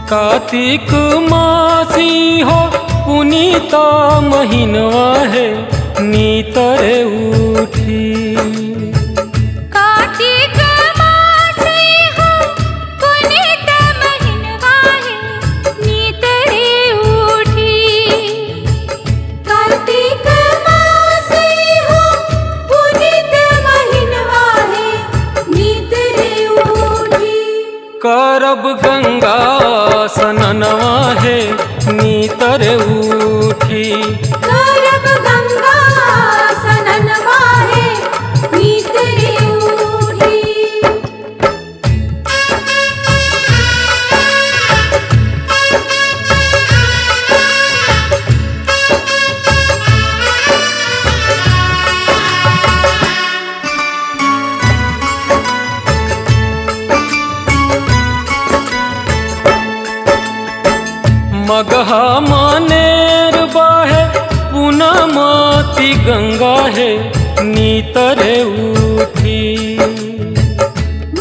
कार्तिक मासी हो पुनीता महीनवा है नीतर उठी। कार्तिक मासी हो पुनीता महीनवा है नीतर उठी। कार्तिक मासी हो पुनीता महीनवा है नीतर उठी। करब गंगा सननवा है नीतर उठी। करब गंगा सननवा है नीतर उठी। मगहा मानेर बाहे पूनमती गंगा है नीतर उठी।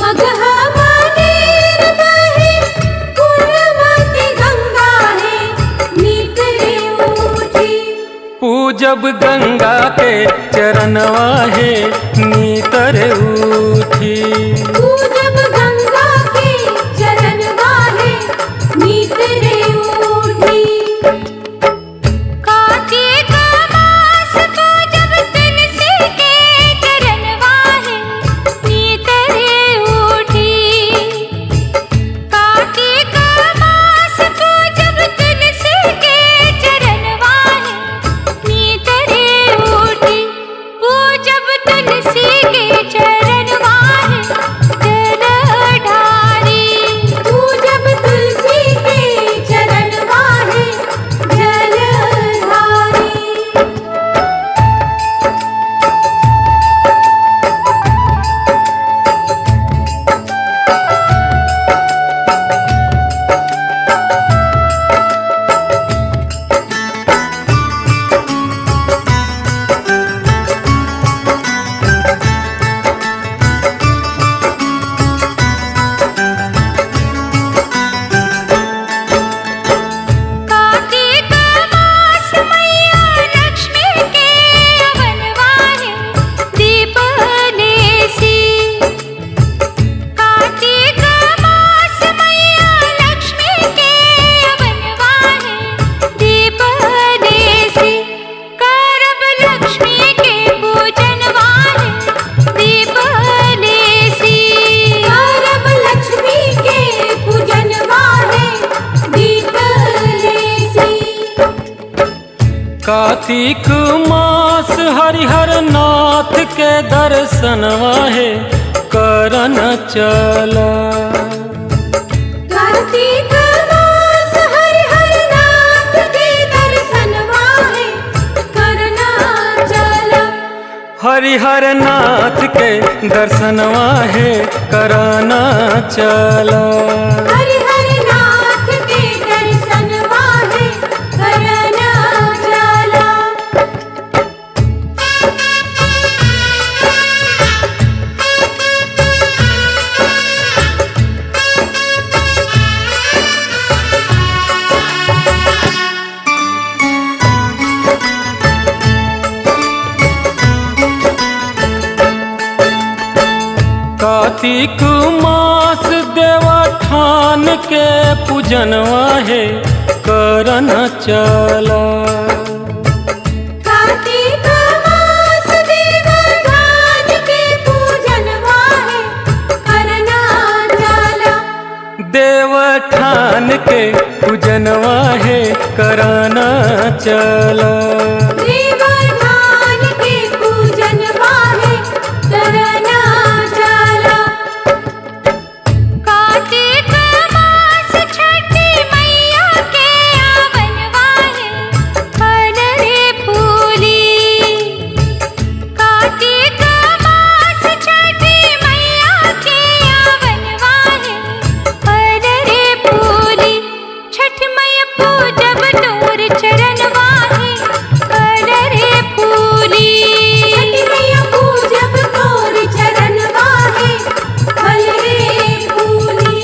मगहा मानेर बाहे पूनमती गंगा है नीतर उठी। पूजब गंगा के चरणवा है नीतर उठी। पूजब गंगा के चरणवा है नीतर उठी। कार्तिक मास पूजब तुलसी के चरणवा है नीतर उठी। कार्तिक मास पूजब तुलसी के चरणवा है नीतर उठी। पूजब तुलसी के कार्तिक मास हरिहर नाथ के दर्शनवा है करन चला। कार्तिक मास हरिहर नाथ के दर्शनवा है करना चला। हरिहर नाथ के दर्शनवा है करना चला। हरिहर नाथ के दर्शनवा है करना चला। कार्तिक मास देवठान के पूजनवा है करन चला। कार्तिक मास देवठान के पूजनवा है करना चला। देवठान के पूजनवा है करना चला। देवठान के पूजनवा है करना चला। कार्तिक मास छठी मैया के आवनवा है फल रे फूली। कार्तिक मास छठी मैया के आवनवा है फल रे फूली। छठ मैया पूजब तोर चरणवा है फल रे फूली। छठ मैया पूजब तोर चरणवा है फल रे फूली।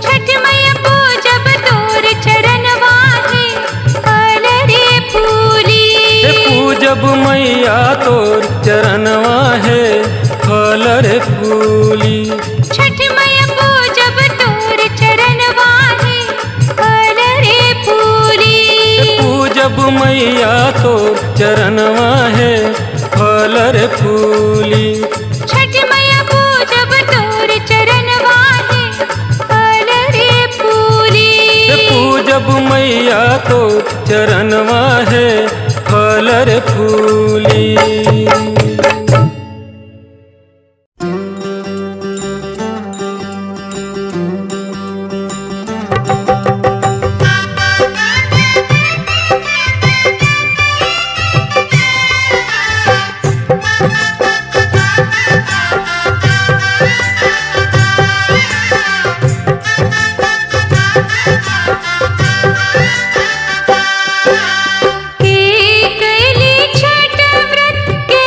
छठ मैया पूजब तोर चरणवा है फल रे फूली। हे पूजब मैया तोर चरणवा है फल रे फूली। छठ मैया पूजब तोर चरणवा है फल रे फूली। हे पूजब मैया तोर चरणवा है फल रे फूली। छठ मैया पूजब तोर चरणवा है फल रे फूली। हे पूजब मैया तोर चरणवा है फल रे फूली। के कैली छठ व्रत के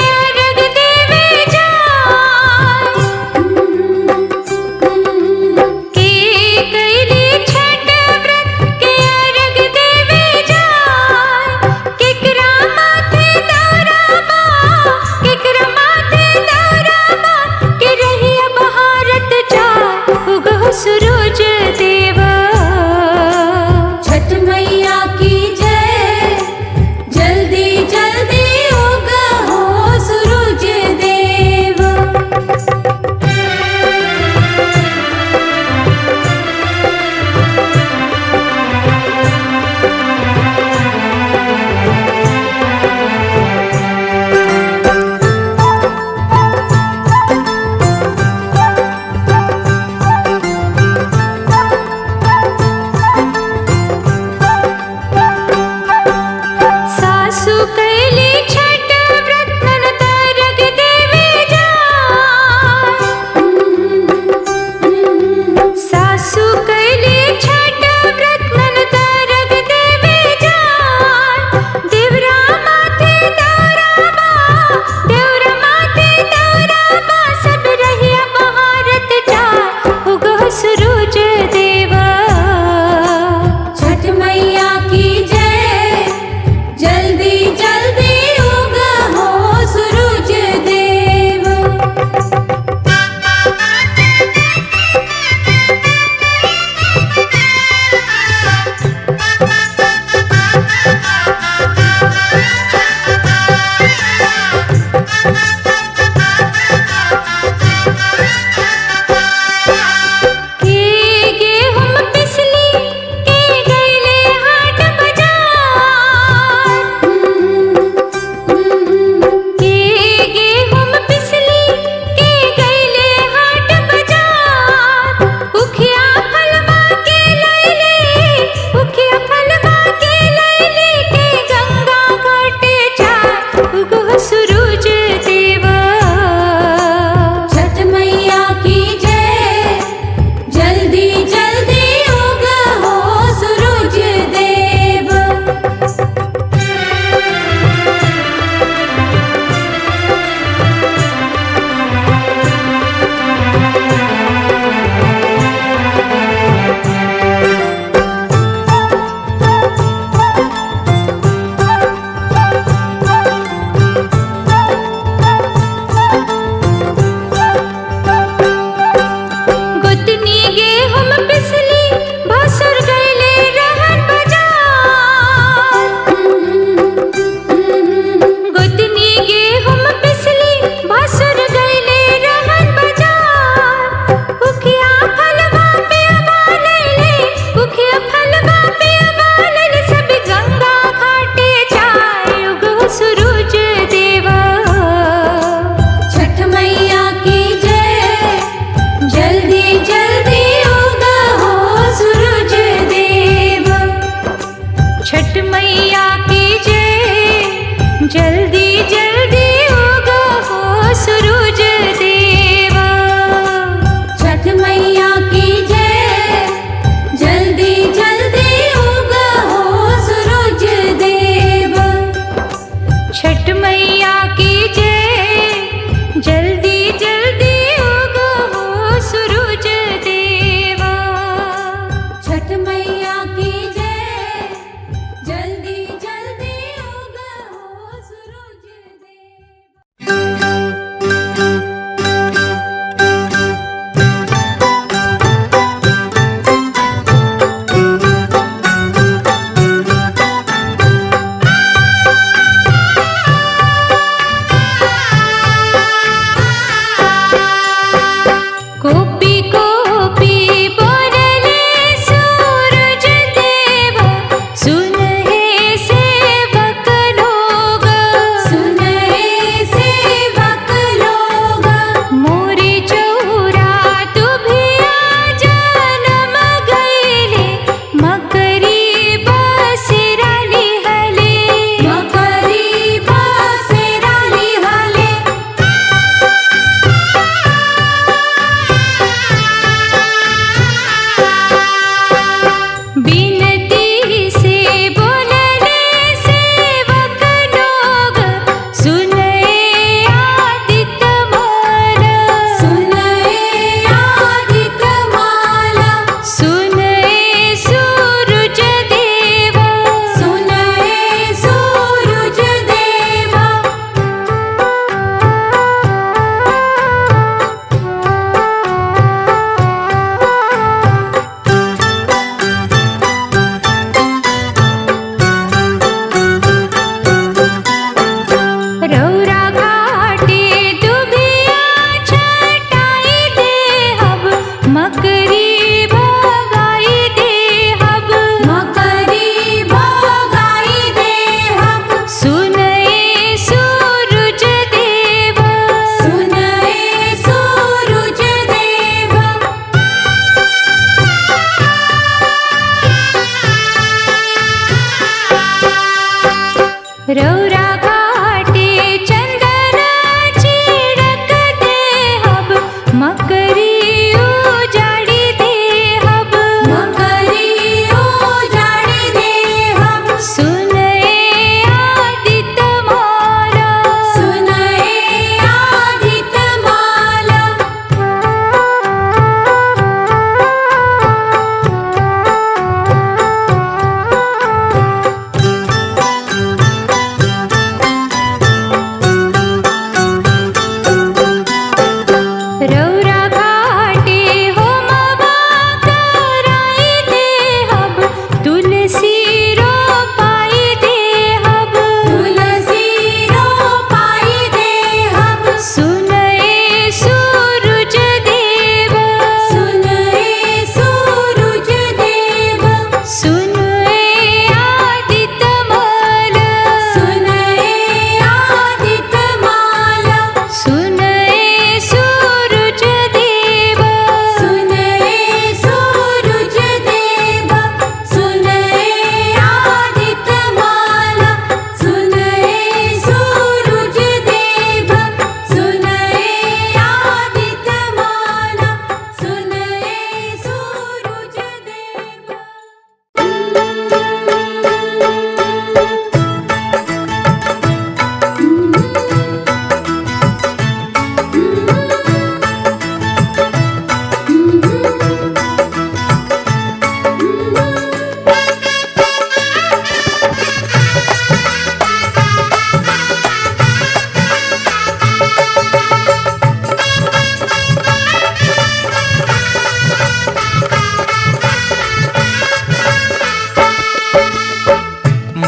रौरा घाटे चंदन चिड़क दे हब मकरी उजाड़ी दे हब मकरी उजाड़ी दे हब सुने आदित माला सुने आदित माला रौरा घाटे होमवा कराई दे हब तुलसी रोपाई दे हब तुलसी रोपाई दे हब सुनए सूरज देव सुनए सूरज देव सुनए आदित माला सुनए आदित माला सुनए सूरज देव सुनए सूरज देव सुनए आदित माला सुनए सूरज देव सुनए आदित माला सुनए सूरज देव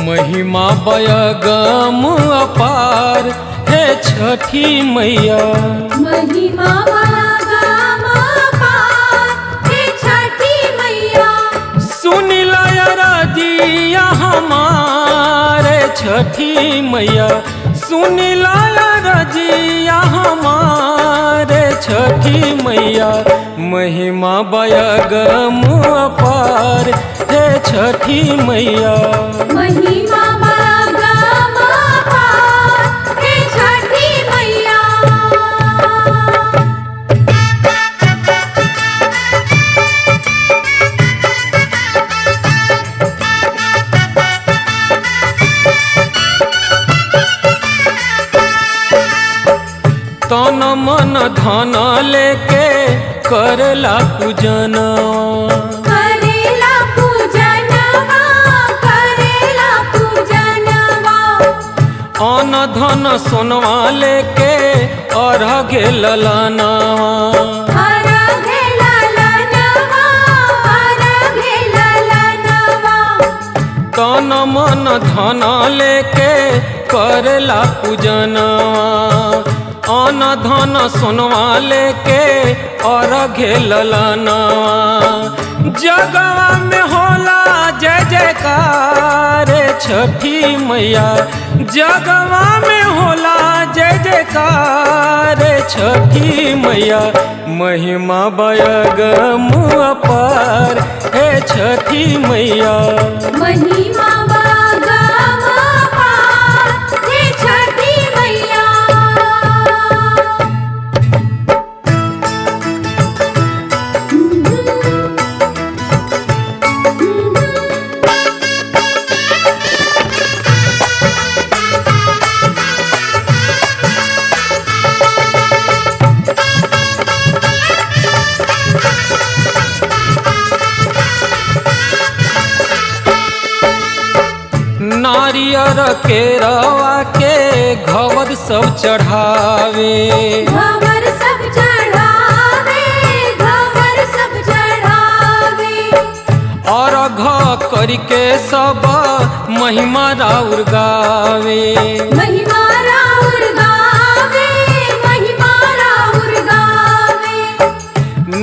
महिमा बयगम अपार हे छठी मैया। महिमा गाम पार हे छठी मैया सुनिला राजिया हमारे छठी मैया, सुनिला राजिया हमारे छठी मैया। महिमा बयगम अपार हे छठी मैया। महिमा गाम पार हे छठी मैया तन मन धन लेके करला पूजनवा, करेला पूजनवा करेला पूजनवा अन धन सोनवा लेके अर्घ ललनवा। हर घेला लनवा हर घेला लनवा तन मन धन लेके करला पूजनवा, अन धन सोनवा लेके अर्घ ललनवा। जगवा में होला जय जयकार छठी मैया, जगवा में होला जय जयकार छठी मैया। महिमा बयगम अपार हे छठी मैया। महिमा गाम पार हे छठी मैया नारियर के रवा के घवद सब चढ़ावे, घवर सब चढ़ावे घवर सब चढ़ावे अर्घ करके सब महिमा राउर गावे। महिमा राउर गावे महिमा राउर गावे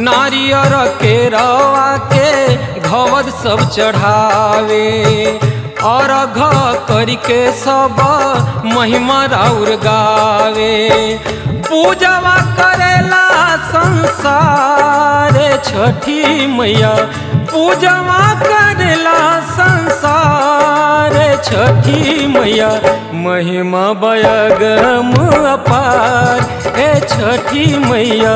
नारियर के रवा के घवद सब चढ़ावे, अर्घ करके सब महिमा राउर गावे। पूजवा करेला संसार छठी मैया, पूजवा करेला संसार छठी मैया महिमा बयगम अपार ए छठी मैया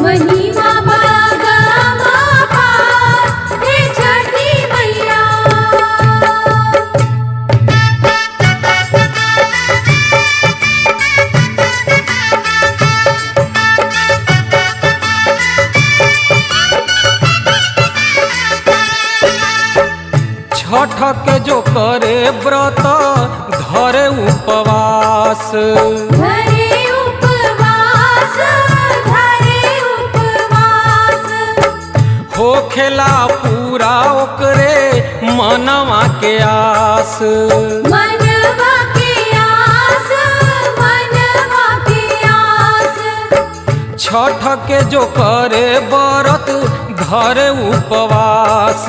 महिमा बागम अपार हे छठी मैया। छठ के जो करे व्रत धरे उपवास धरे उपवास धरे उपवास होखेला पूरा ओकरे मनवा के आस मनवा के आस मनवा के आस। छठ के जो करे व्रत धरे उपवास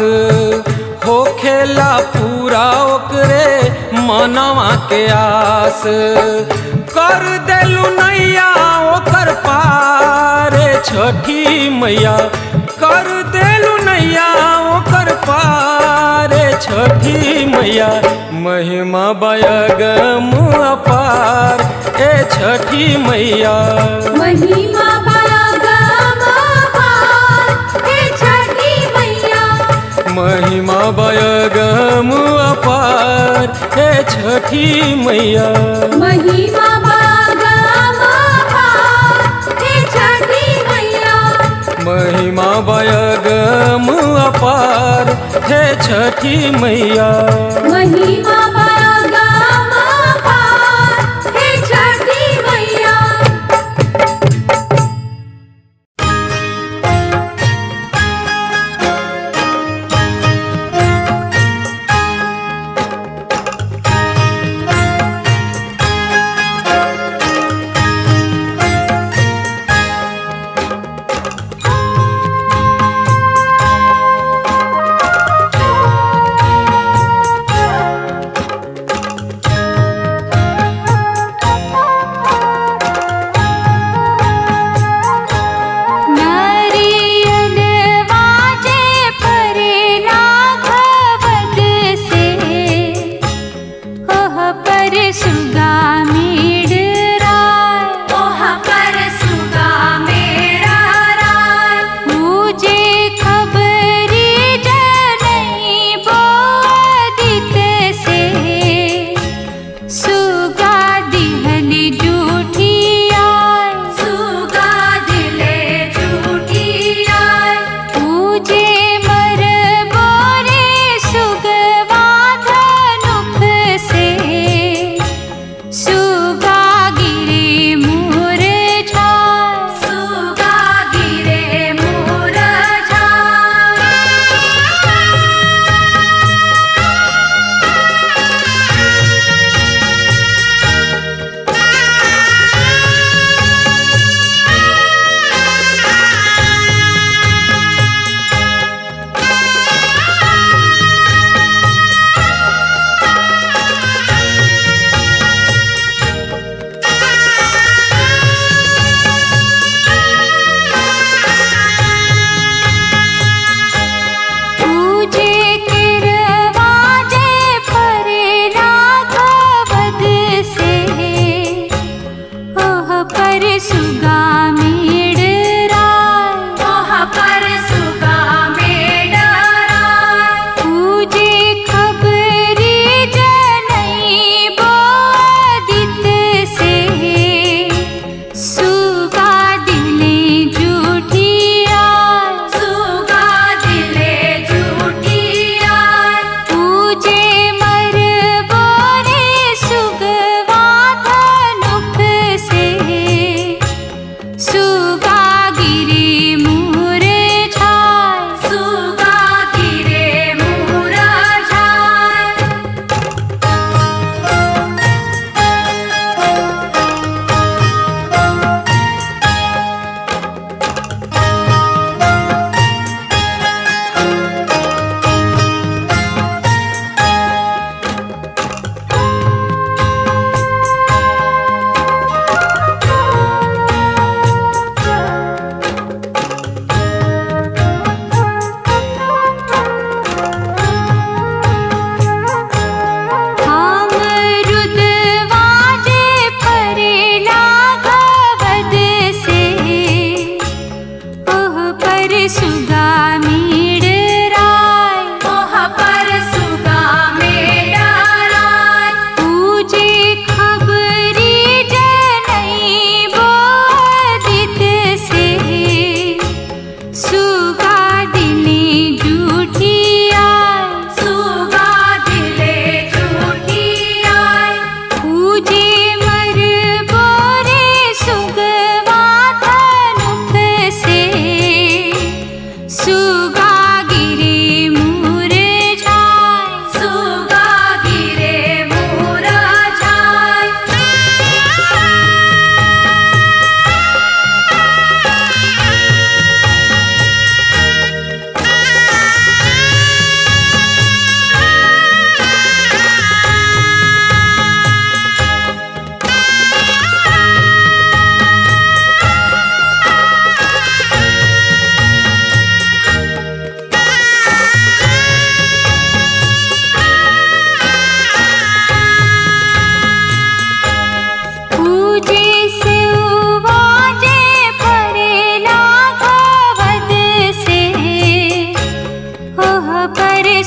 होखेला पूरा ओकरे मनवा के आस कर देलू नैया ओकर पार छठी मैया कर देलू नैया ओकर पार छठी मैया महिमा बयगम अपार ए छठी मैया महिमा बागम अपार हे छठी मैया। महिमा बयगम अपार हे छठी मैया महिमा बागम अपार हे छठी मैया। महिमा बयगम अपार हे छठी मैया महिमा बागम अपार हे छठी मैया।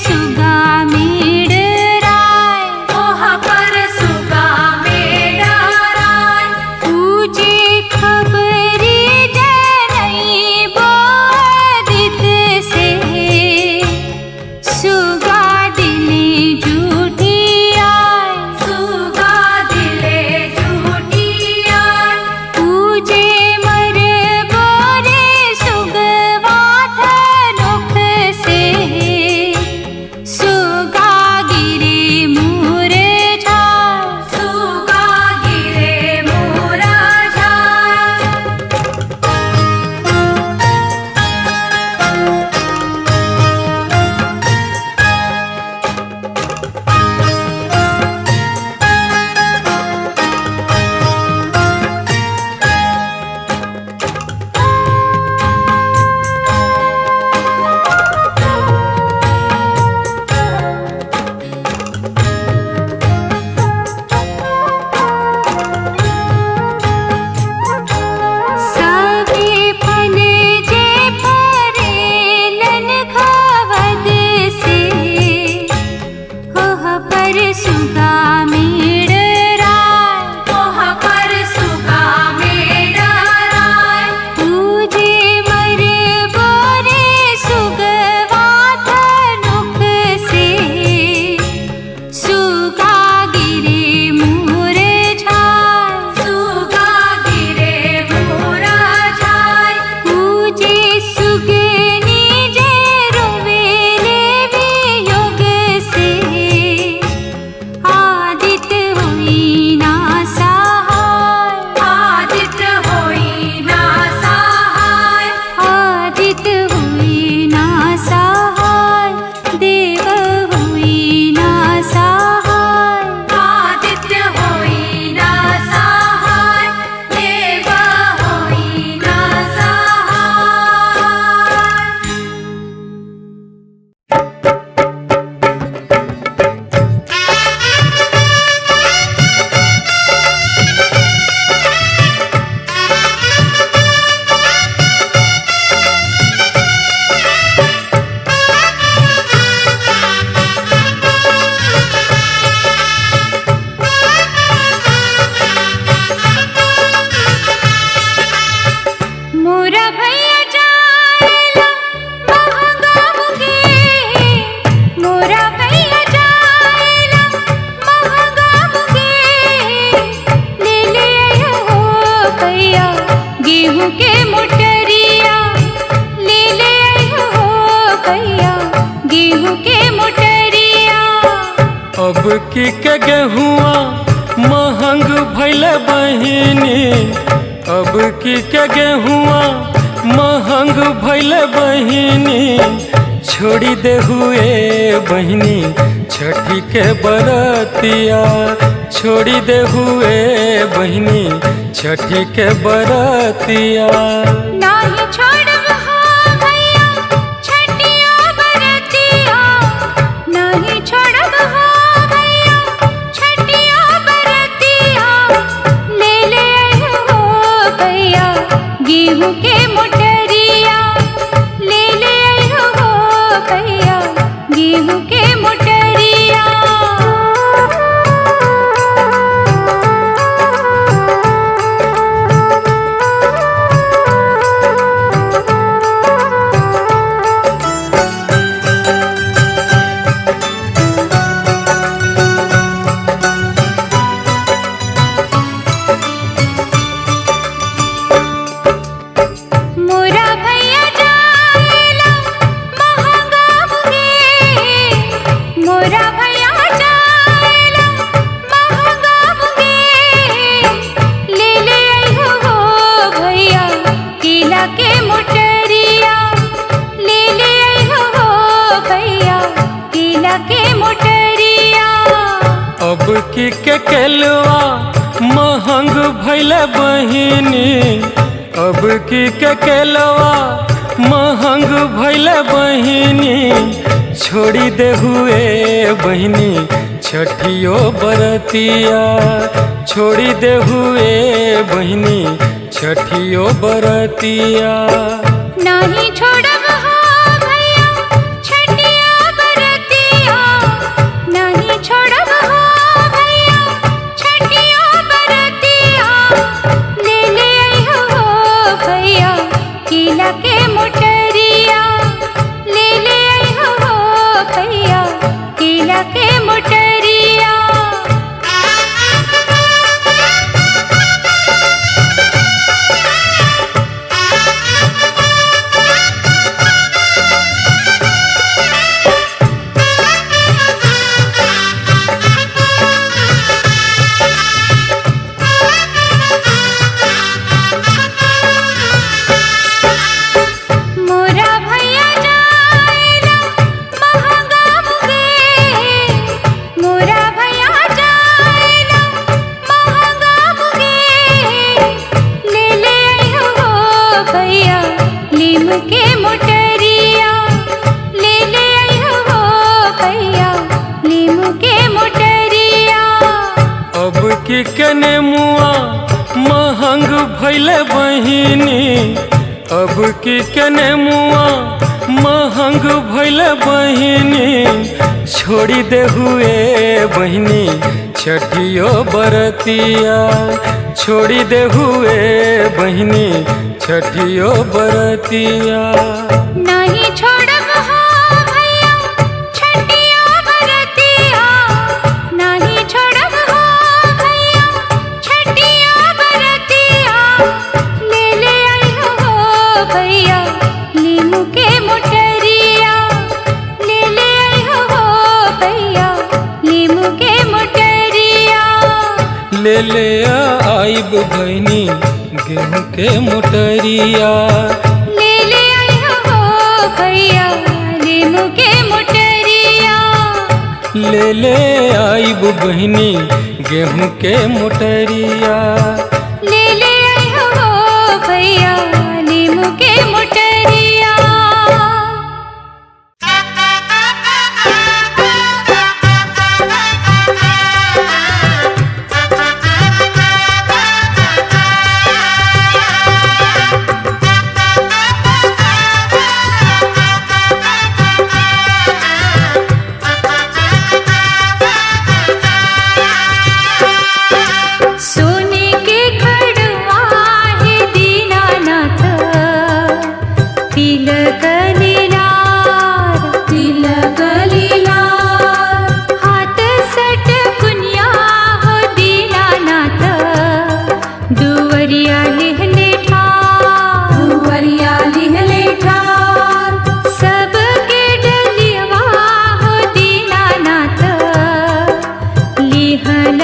सुगा मेडराय ओहा पर सुगा मेडराय पूजे खबरी जनई बोदित से सुगा दिले झूठी आय सुगा दिले झूठी आय पूजे मर बोरे सुगवाथ नुख से सुगा गिरे मूर झाय सुगा गिरे मूर झाय सवे फल जे फरेलन खावद से ओह पर सुगा मेडराय ओह पर सुगा मेडराय पूजे मर बोरे सुगवाथ नुख से सुगा गिरे मूर झाय सुगा गिरे मूर झाय पूजे सुगनी जे रोवेले वियोग से आदित होई ना सहाय आदित होई ना सहाय आदित होई ना सहाय देव होई ना सहाय आदित होई ना सहाय देव होई ना मोरा भैया जाएला महंगा मुगे मोरा भैया जाएला महंगा मुगे ले ले आयो हो भैया गेहूं के मोटरिया ले ले आयो हो भैया गेहूं के मोटरिया अब की के गेहुआ महंग भैल बहिनी अब की के गेहुआ महंग भैल बहिनी छोड़ी दे हुए बहिनी छठी के बरतिया छोड़ी दे हुए बहिनी छठी के बरतिया नाही छोड़ब हो भैया छठिया बरतिया नाही छोड़ब हो भैया छठिया बरतिया ले ले आयो हो भैया गेहूं के मोटरिया ले ले आयो हो भैया गेहूं के मोटरिया मोरा भैया जाएला महंगा मुगे मोरा भैया जाएला महंगा मुगे ले ले आयो हो भैया केला के मोटरिया ले ले आयो हो भैया केला के मोटरिया अब की के केलवा महंग भैल बहिनी अब की के केलवा महंग भैल बहिनी छोड़ी दे हुए बहिनी छठियो बरतिया छोड़ी दे हुए बहिनी छठियो बरतिया नाही छोड़ब हो भैया छठिया बरतिया की कने मुआ महंग भैले बहिनी, अब की कने मुआ महंग भैले बहिनी। छोड़ी दे हुए बहिनी छठियो बरतिया, छोड़ी दे हुए बहिनी छठियो बरतिया। नहीं छोड़ब हो भैया छठिया बरतिया, नहीं छोड़ब हो भैया छठिया बरतिया। ले ले आई हो भैया नीमू के मोटरिया, ले ले आई हो भैया नीमू के मोटरिया। ले ले आइब बहिनी गेहूं के मोटरिया, ले ले आई हो भैया नीमू के मोटरिया। ले ले आइब बहिनी गेहूं के मोटरिया। ले ले आई हो भैया नीमू के मोटरिया। सोने के खड़वा है दीनानाथ, तिलक लीलार, तिलक लीलार। हाथ सट पुनिया हो दीनानाथ, दुवरिया लिहले ठार, दुवरिया लिहले ठार। सबके डलियवा हो दीनानाथ, लिहल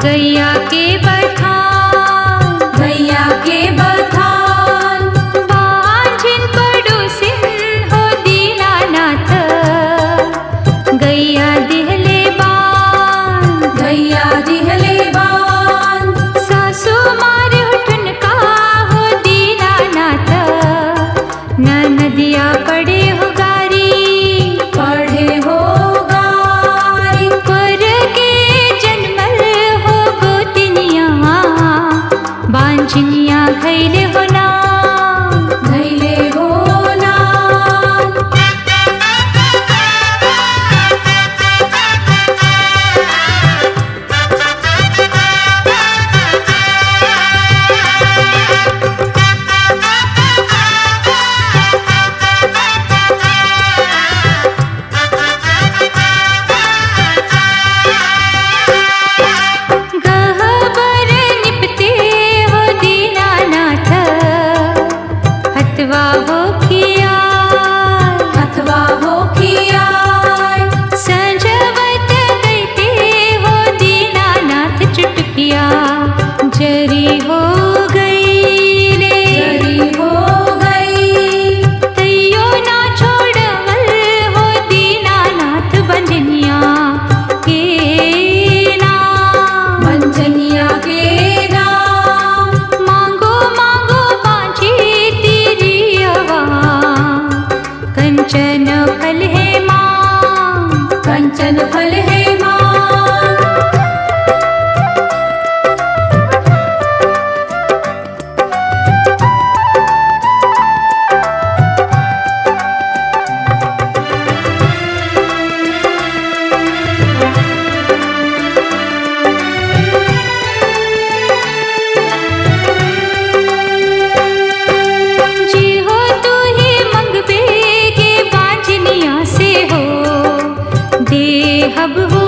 गैया के बथान, गैया के बथान। बांझिन पड़ोसिन हो दीनानाथ, गैया दिहले बान, गैया दिहले बान। सासू मारे ठुनका हो दीनानाथ, ननदिया पड़े हो गारी, पढ़े हो गारी। पर के जन्मल हो गोतिनिया, बांझिनिया घैले हो ना, घैले हो ना। गहबर निपते हो दीनानाथ, हथवा हो खिया, हथवा हो खिया। संजवत गईते हो दीनानाथ, चुटकिया जरी हो गई रे, जरी हो गई। तैयो ना छोड़वल हो दीनानाथ, बंजनिया के नाम, बंजनिया के नाम। मांगो मांगो बांझी तिरियवा, कंचन फल है मां, कंचन फल है मां। जी हो तू ही मंगबे के बांझनिया से हो, देहब हो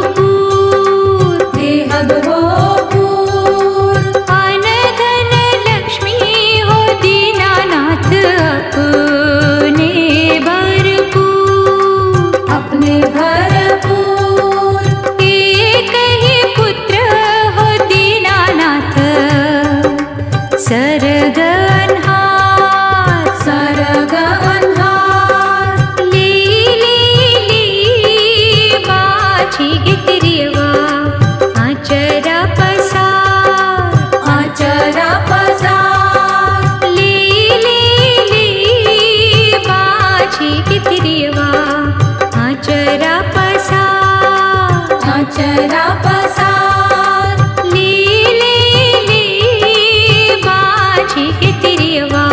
आचरा पसार ले बाछी के तिरियवा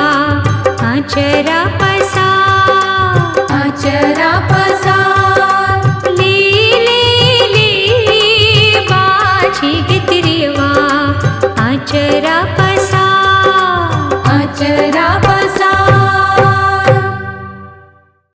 आचरा पसार आचरा पसार ले बाछी के तिरियवा आचरा पसार